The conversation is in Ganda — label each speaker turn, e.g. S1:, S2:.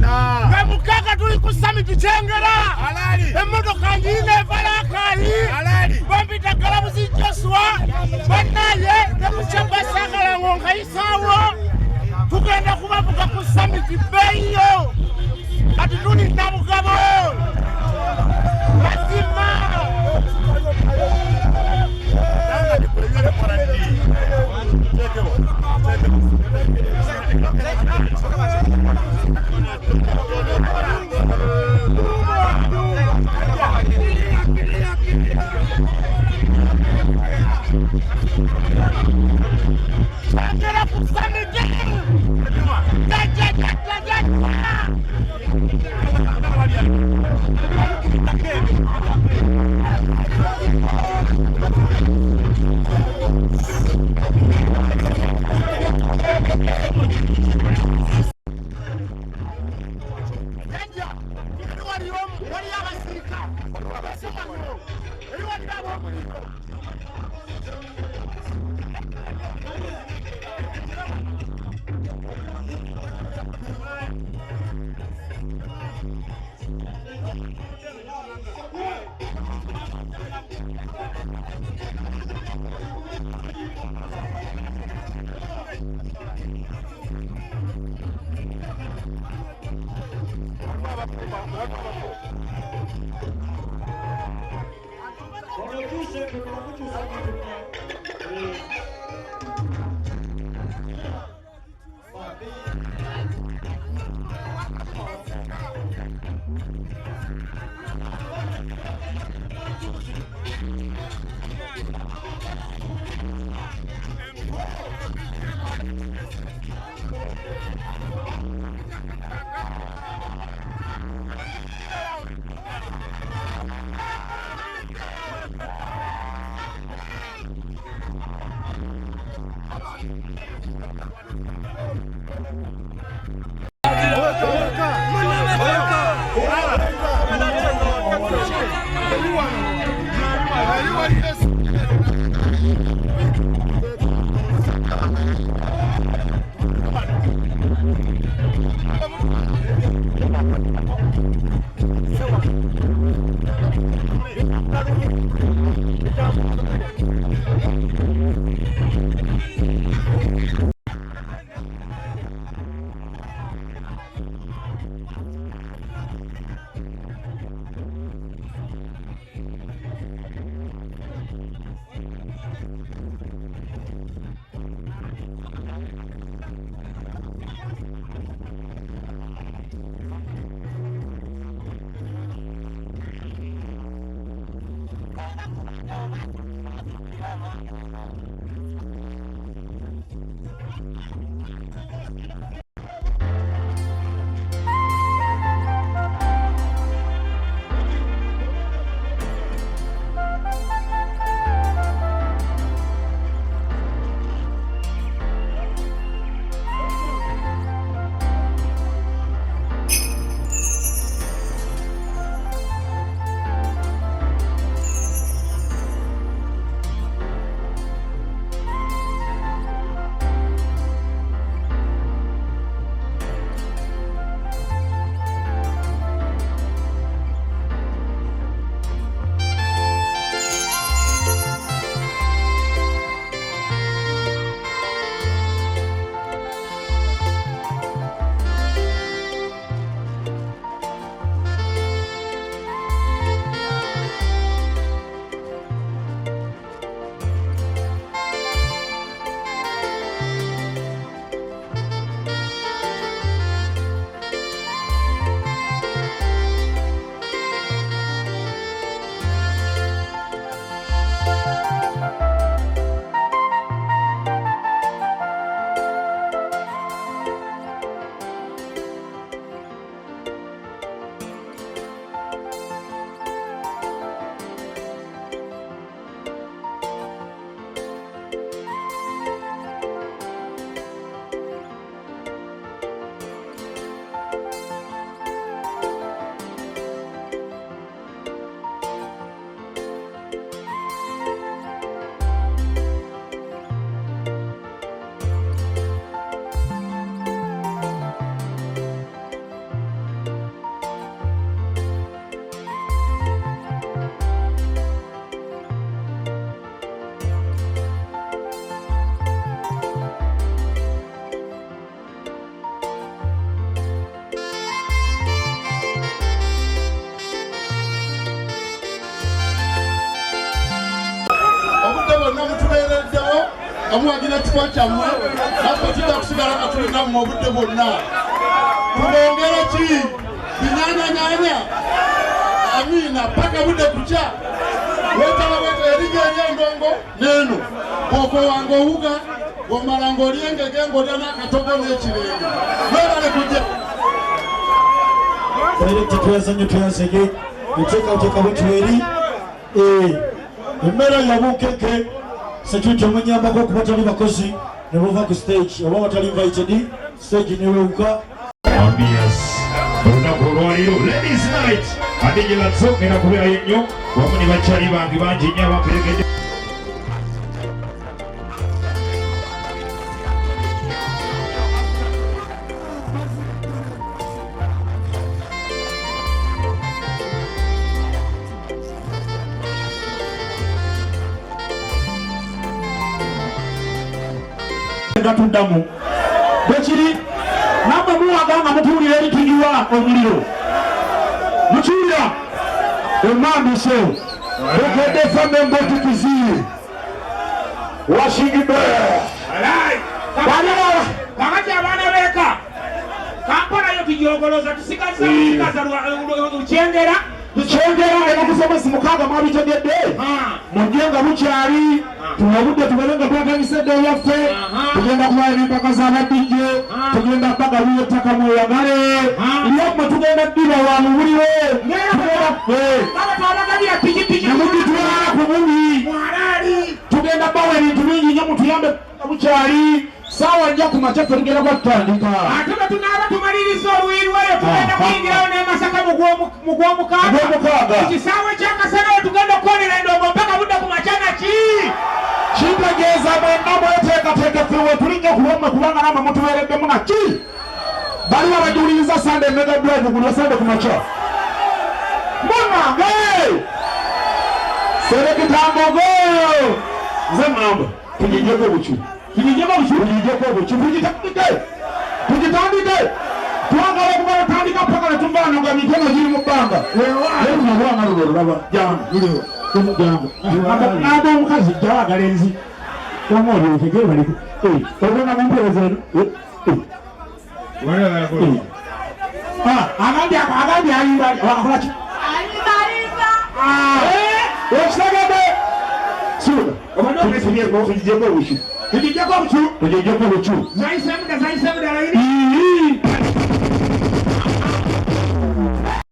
S1: Ngamukaka tuli ku summit Chengera. Emotoka nyine valakali. Bambita kalabuzi Joshua. Banaye nakuchapa sakala ngonga isawo. Tugenda kubavuga ku summit beyo. Ati tuli namugabo. Mazima. Nanga dipelele parandi.
S2: ekifo kyammwe naffe tujja kusigala nga tulina mu obudde bwonna. Tubongere ki binyanyanyanya amina paka budde kukya wetala eriga eryendongo n'eno bw'okowanga owuga ng'omala ng'olyengege ng'olya n'akatogo n'ekirenge webale kujja
S3: Director tuyasenge oteekateeka bwetweri emmere yabuukeke sekyuti omunyambako okuba tali bakozi ne buva ku stage oba batali invited stage newewuka
S4: olunaku olwaliro ladies night adinyilatso era kubeerayo nnyo wamu ne bakyali bange bangi nnyo abaperegedde
S3: tuddamu bwekiri namwe muwaga nga mutuulira erituyiwa omuliro mukiwulira emambise okedde fame mbotukiziye washingide
S1: kakati abaana beeka kampala yo tujogoloza tusigaza lukyengera
S3: ebakusomesi mukaaga mwabitegedde mujje nga bukyali tunabudde tubale nga twatandise edde yaffe tugenda kubayo n'empaka z'abadijje tugenda bagaluyo ettaka mweyagale lyomwe tugenda ddiba wa mubuliwe nemugitwala ku bubi tugenda bawa ebintu bingi nnyo mutuyambe bukyali saawa nja ku makya ffe tugenda kwatutandika
S1: ate bwe tunaaba tumaliriza olwirweyo tugenda kuyingirayo n'emasaka mu gw'omukaaga ekisaawe kyakasana we tugenda okukolera endongo mpaka budde ku makya naki
S3: kitegeeza mwenna mweteekateeka ffe we tulinnya kulwomwe kubanga namwe mutubeereddemu naki bali babajuliriza sande mega drive gulwa sande ku makya munange serekitambogo nze mamba tugijjeko bucu tugitandike twagala okuba batandika mpaka ne tuvaano nga mikono giri mu bbanga nabwanga lulolaba jangu naba omukazi jawagala enzi omoliokegebaliku obona mumpereza agambye ayimbakolaki ekisegede suuda tugijjeko obucu